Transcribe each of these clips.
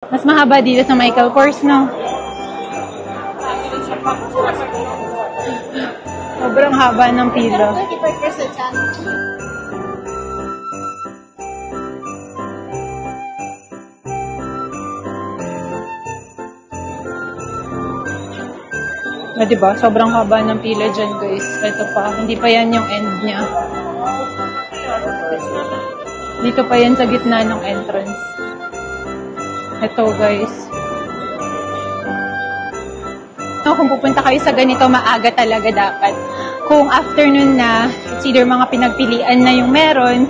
Mas mahaba dito sa Michael Kors, no? Sobrang haba ng pila. O, diba? Sobrang haba ng pila dyan, guys. Ito pa. Hindi pa yan yung end niya. Dito pa yan sa gitna ng entrance. Ito, guys. No, kung pupunta kayo sa ganito, maaga talaga dapat. Kung afternoon na, it's either mga pinagpilian na yung meron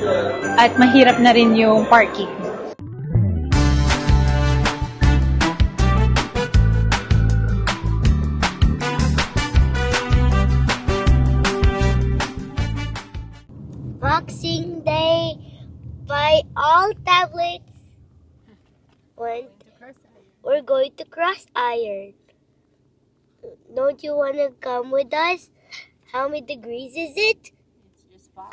at mahirap na rin yung parking. Boxing Day, buy all tablets. We're going to Cross Iron. Don't you want to come with us? How many degrees is it? It's just 5.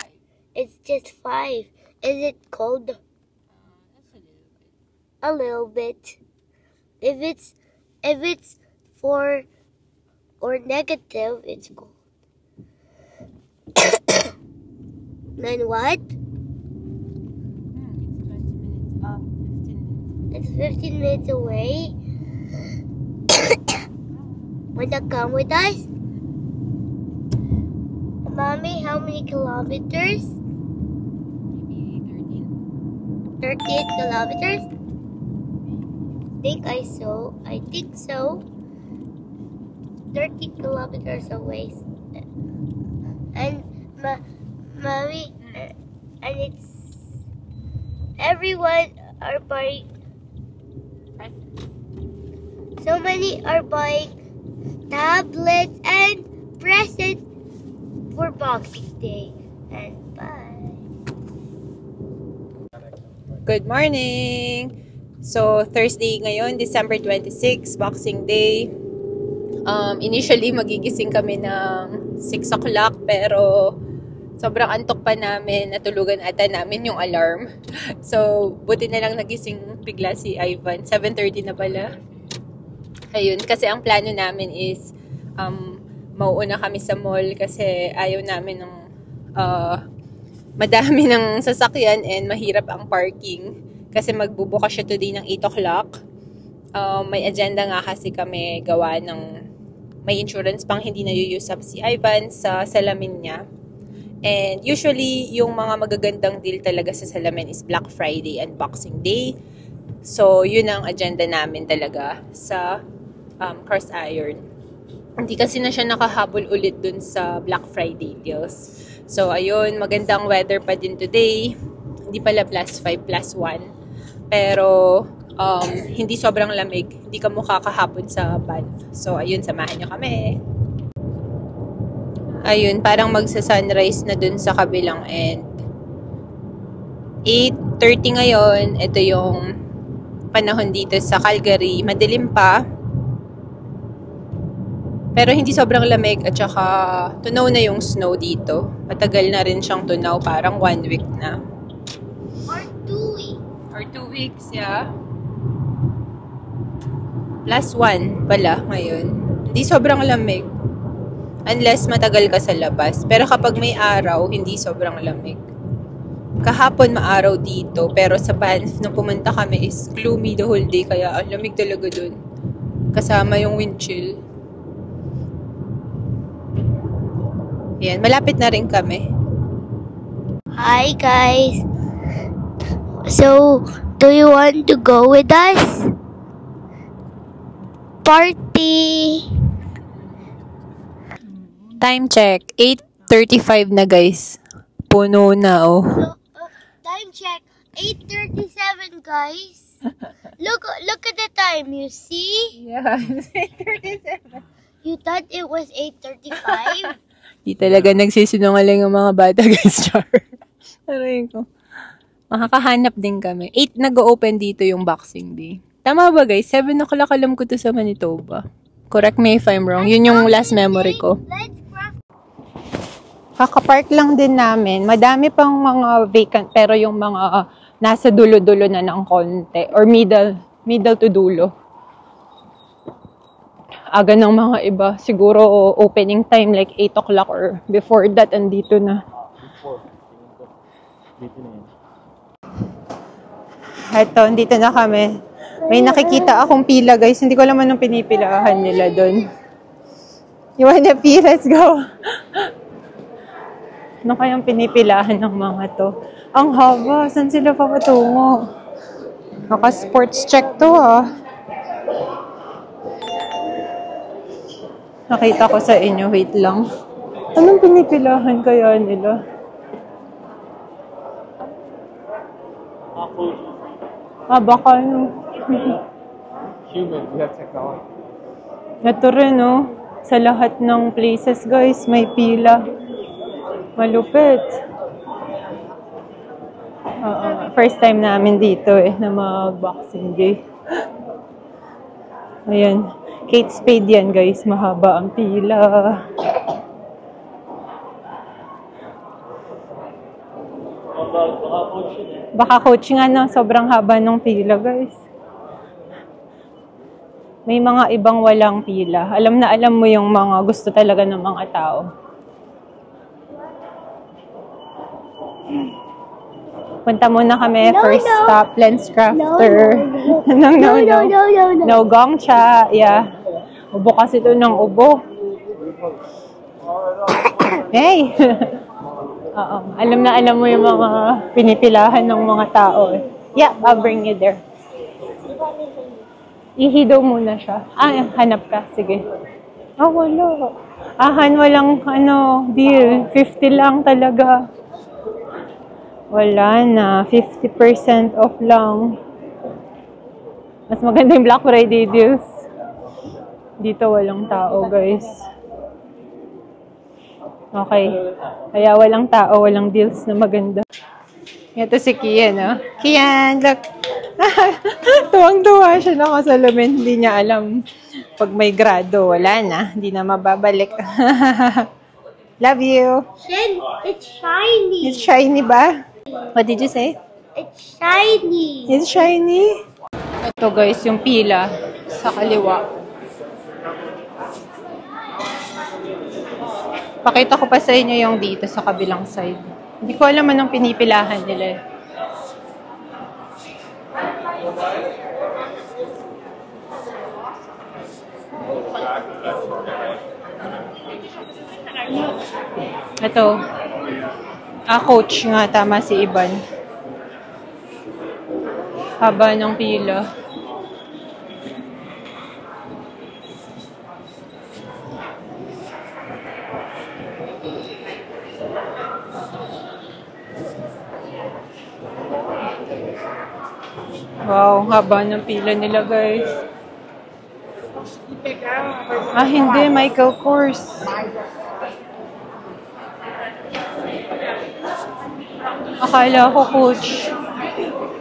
It's just 5. Is it cold? A little bit. If it's 4 or negative, it's cold. Then what? It's 20 minutes up, 15 minutes. It's 15 minutes away. Want to come with us? Mommy, how many kilometers? Maybe 13. 38 kilometers? I think so. 30 kilometers away. And Mommy, and it's everyone are buying. So many are buying tablets and presents for Boxing Day. And bye. Good morning! So, Thursday ngayon, December 26, Boxing Day. Initially, magigising kami ng 6 o'clock, pero sobrang antok pa namin, natulugan ata namin yung alarm. So, buti na lang nagising bigla si Ivan. 7:30 na pala. Ayun, kasi ang plano namin is mauuna kami sa mall kasi ayaw namin ng madami ng sasakyan and mahirap ang parking. Kasi magbubukas siya today ng 8 o'clock. May agenda nga kasi kami gawa ng may insurance pang hindi na-use-up si Ivan sa salamin niya. And usually, yung mga magagandang deal talaga sa salamin is Black Friday and Boxing Day. So, yun ang agenda namin talaga sa Cross Iron. Hindi kasi na siya nakahabol ulit dun sa Black Friday deals. So, ayun, magandang weather pa din today. Hindi pala +5, +1. Pero, hindi sobrang lamig. Hindi ka mukha kahapon sa Banff. So, ayun, samahan nyo kami. Ayun, parang magsa-sunrise na dun sa kabilang end. 8:30 ngayon. Ito yung panahon dito sa Calgary. Madilim pa. Pero hindi sobrang lamig at saka tunaw na yung snow dito. Matagal na rin siyang tunaw. Parang 1 week na. Or 2 weeks. Or 2 weeks, yeah. +1 pala ngayon. Hindi sobrang lamig. Unless matagal ka sa labas. Pero kapag may araw, hindi sobrang lamig. Kahapon maaraw dito. Pero sa Banff, nung pumunta kami is gloomy the whole day. Kaya ang lamig talaga dun. Kasama yung wind chill. Yan, malapit na rin kami. Hi guys. So, do you want to go with us? Party! Time check. 8:35 na, guys. Puno na, oh. So, time check. 8:37, guys. Look at the time. You see? Yeah, it's 8:37. You thought it was 8:35? Di talaga nagsisinungaling ang mga bata, guys. Char. Aray ko. Makakahanap din kami. 8 nag-open dito yung Boxing Day. Tama ba, guys? 7 o'clock alam ko to sa Manitoba. Correct me if I'm wrong. Yun yung last memory ko. Kakapark lang din namin. Madami pang mga vacant, pero yung mga nasa dulo-dulo na ng konti, or Middle to dulo. Aga ng mga iba. Siguro opening time like 8 o'clock or before that, andito na. Eto, andito na kami. May nakikita akong pila, guys. Hindi ko alam anong pinipilahan nila doon. You wanna pee? Let's go. Ano kayang pinipilahan ng mga to? Ang haba. Saan sila papatungo? Naka-sports check to, ah. Nakita ko sa inyo. Wait lang. Anong pinipilahan kaya nila? Baka ano. Human, we have technology. Ito rin, no? Sa lahat ng places, guys, may pila. Malupit. First time namin dito na mag-Boxing Day. Ayan. Kate Spade yan, guys. Mahaba ang pila. Baka coach nga na. Sobrang haba ng pila, guys. May mga ibang walang pila. Alam na alam mo yung mga gusto talaga ng mga tao. Punta muna kami. First stop, LensCrafter. No Gongcha. Yeah. Ubo kasi ito ng ubo. Hey! Oo. Alam na alam mo yung mga pinipilahan ng mga tao. Yeah, I'll bring you there. Ihido muna siya. Hanap ka. Sige. Wala. Walang deal. 50 lang talaga. Wala na. 50% off lang. Mas maganda yung Black Friday deals. Dito walang tao, guys. Okay. Kaya walang tao, walang deals na maganda. Ito si Kian, no? Kian, look! Tuwang-tuwa siya na kasalamin. Hindi niya alam. Pag may grado, wala na. Hindi na mababalik. Love you! It's shiny. It's shiny ba? What did you say? It's shiny. It's shiny? Ito guys, yung pila sa kaliwa. Pakita ko pa sa inyo yung dito sa kabilang side. Hindi ko alam anong pinipilahan nila. Ito. Coach nga. Tama si Iban. Haba ng pila. Wow, haba ng pila nila, guys. Hindi. Michael Kors. Akala ko Coach.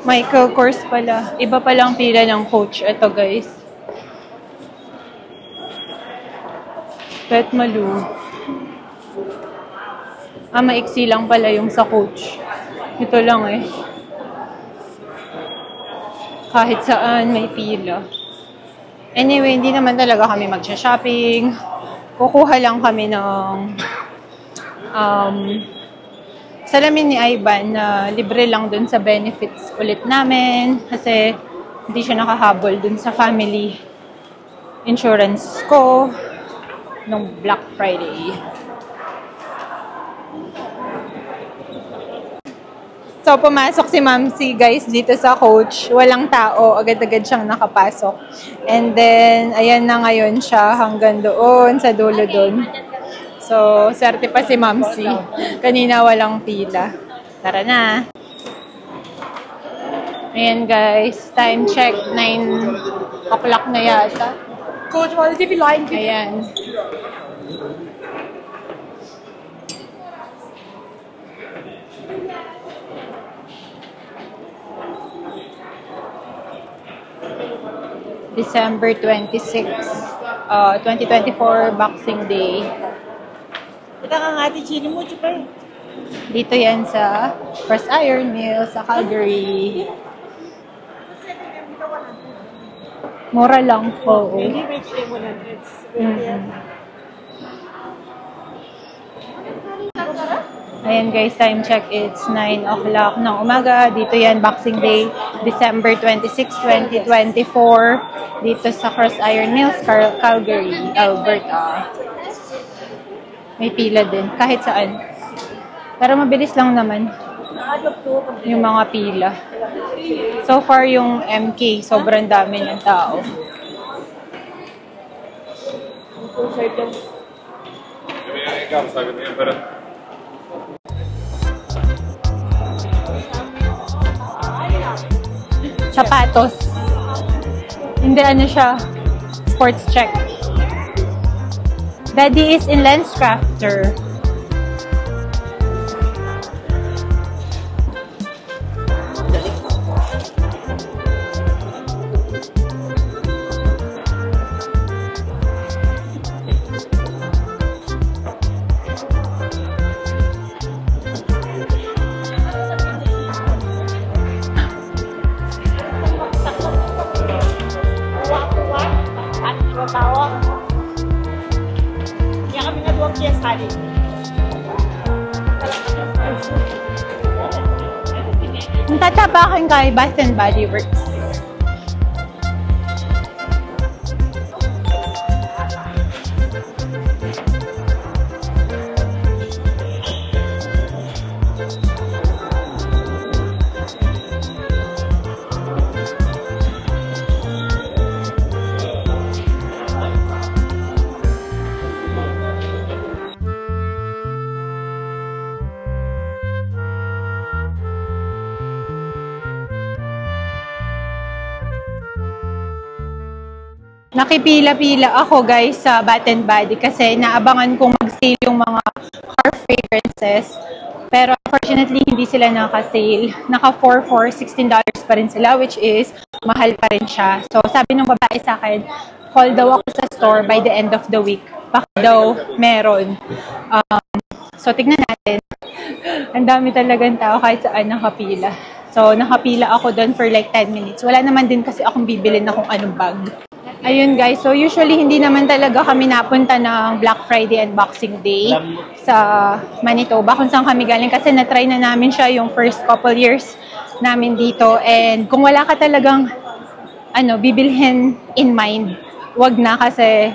Michael Kors pala. Iba palang pila ng Coach. Ito, guys. Pet Malu. Maiksi lang pala yung sa Coach. Ito lang eh. Kahit saan may pila. Anyway, hindi naman talaga kami magsha-shopping. Kukuha lang kami ng salamin ni Ivan na libre lang dun sa benefits ulit namin. Kasi hindi siya nakahabol dun sa family insurance ko nung Black Friday. So, pumasok si Mamsi, guys, dito sa Coach. Walang tao. Agad-agad siyang nakapasok. And then, ayan na ngayon siya hanggang doon, sa dulo doon. So, swerte pa si Mamsi. Kanina walang pila. Tara na. Ayan, guys. Time check. 9 o'clock na yata. Coach, wala TV line. Ayan. December 26, 2024, Boxing Day. Kita ka nga ati chili mo, chupa. Dito yan sa Cross Iron Mill sa Calgary. Mura lang po. Hindi may 100. Ayan guys, time check. It's 9 o'clock ng umaga. Dito yan, Boxing Day, December 26, 2024. Dito sa Cross Iron Mills, Calgary, Alberta. May pila din, kahit saan. Pero mabilis lang naman yung mga pila. So far, yung MK, sobrang dami ng tao. Sapatos. Hindi ano siya, sports check. Daddy is in LensCrafter. Ang tatapakin kay Bath and Body Works. Nakipila-pila ako guys sa Bath and Body kasi naabangan kong mag-sale yung mga car fragrances. Pero unfortunately, hindi sila naka-sale. Naka-4 for $16 pa rin sila, which is mahal pa rin siya. So sabi ng babae sa akin, call daw ako sa store by the end of the week. Baka daw meron. So tignan natin. Ang dami talagang tao kahit saan nakapila. So nakapila ako doon for like 10 minutes. Wala naman din kasi akong bibili na kung anong bag. Ayun guys, so usually hindi naman talaga kami napunta ng Black Friday and Boxing Day sa Manitoba kung saan kami galing kasi na-try na namin siya yung first couple years namin dito. And kung wala ka talagang bibilhin in mind, wag na kasi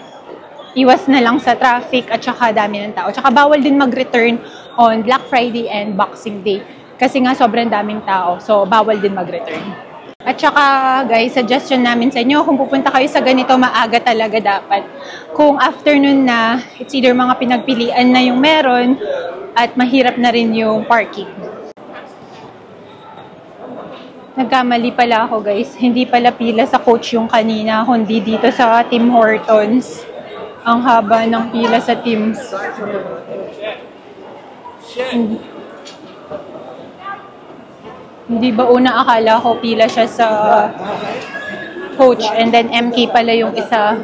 iwas na lang sa traffic at saka dami ng tao. Tsaka bawal din mag-return on Black Friday and Boxing Day kasi nga sobrang daming tao, so bawal din mag-return. At saka guys, suggestion namin sa inyo, kung pupunta kayo sa ganito, maaga talaga dapat. Kung afternoon na, it's either mga pinagpilian na yung meron at mahirap na rin yung parking. Nagkamali pala ako guys, hindi pala pila sa Coach yung kanina, kundi dito sa Tim Hortons. Ang haba ng pila sa Tim's. Hindi ba una akala ko pila siya sa Coach and then MK pala yung isa.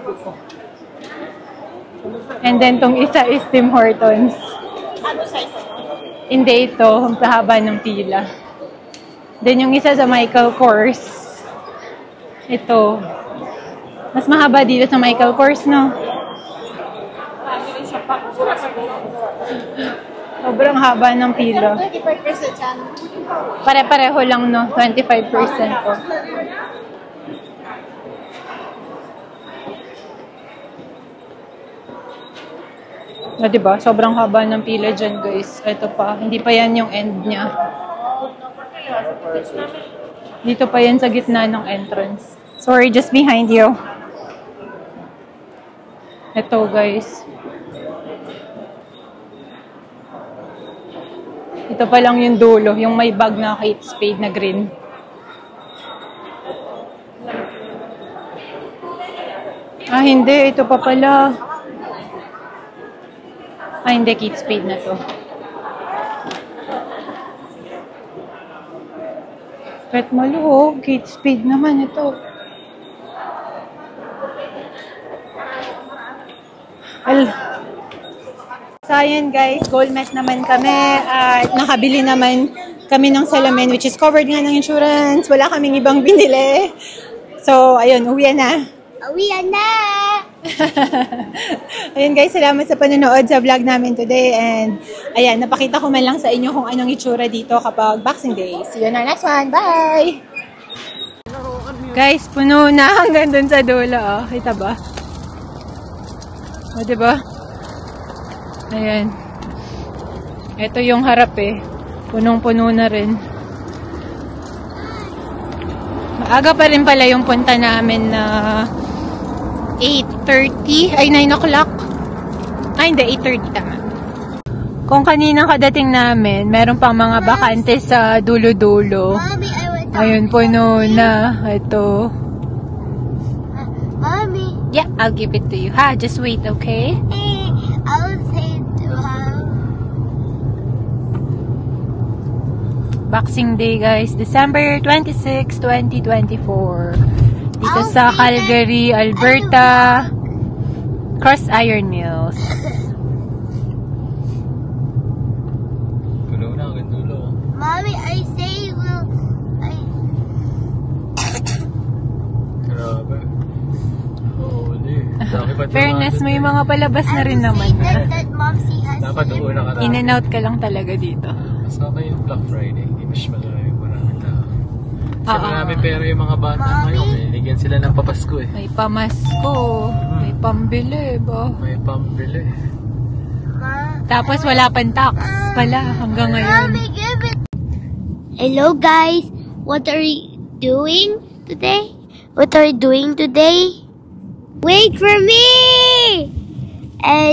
And then tong isa is Tim Hortons. Hindi ito, ang haba ng pila. Then yung isa sa Michael Kors. Ito. Mas mahaba dito sa Michael Kors, no? Sobrang haba ng pila. 25% yan. Pare-pareho lang, no? 25% po. Diba? Sobrang haba ng pila dyan, guys. Ito pa. Hindi pa yan yung end niya. Dito pa yan sa gitna ng entrance. Sorry, just behind you. Ito, guys. Ito pa lang yung dulo, yung may bag na Kate Spade na green. Ah, hindi. Ito pa pala. Ah, hindi. Kate Spade na to. Pet Malo, oh. Kate Spade naman ito. So, ayan guys, gold met naman kami at nakabili naman kami ng salamin which is covered nga ng insurance. Wala kaming ibang binili. So, ayun, uwi na. Awian na! Ayun guys, salamat sa panonood sa vlog namin today. And ayan, napakita ko man lang sa inyo kung anong itsura dito kapag Boxing Day. See you on our next one. Bye! Guys, puno na hanggang dun sa dulo. Oh. Kita ba? O, diba? Ayan. Ito yung harap eh. Punong-puno na rin. Maaga pa rin pala yung punta namin na 8:30. Ay, 9 o'clock. Ay, hindi. 8:30 tama. Kung kaninang kadating namin, meron pang mga bakante sa dulo-dulo. Mommy, I want to... Ayun, puno na. Ito. Mommy, Yeah, I'll give it to you. Ha, just wait, okay? I'll say to her. Boxing Day, guys. December 26, 2024. Dito sa Calgary, Alberta. Cross Iron Mills. Puno na hanggang dulo. Mommy, I say will... Grabe. Holy. Fairness, may mga palabas na rin naman. that Momsy has... Dapat doon na In and out ka lang talaga dito. Mas okay yung Black Friday. Hindi masyadong maraming tao. Kasi Oo. marami pera yung mga bata ngayon. Binigyan sila ng papasko eh. May pamasko. May pambili ba? May pambili. Tapos wala pang tax pala hanggang ngayon. Mommy, give it. Hello guys, what are you doing today? What are you doing today? Wait for me! And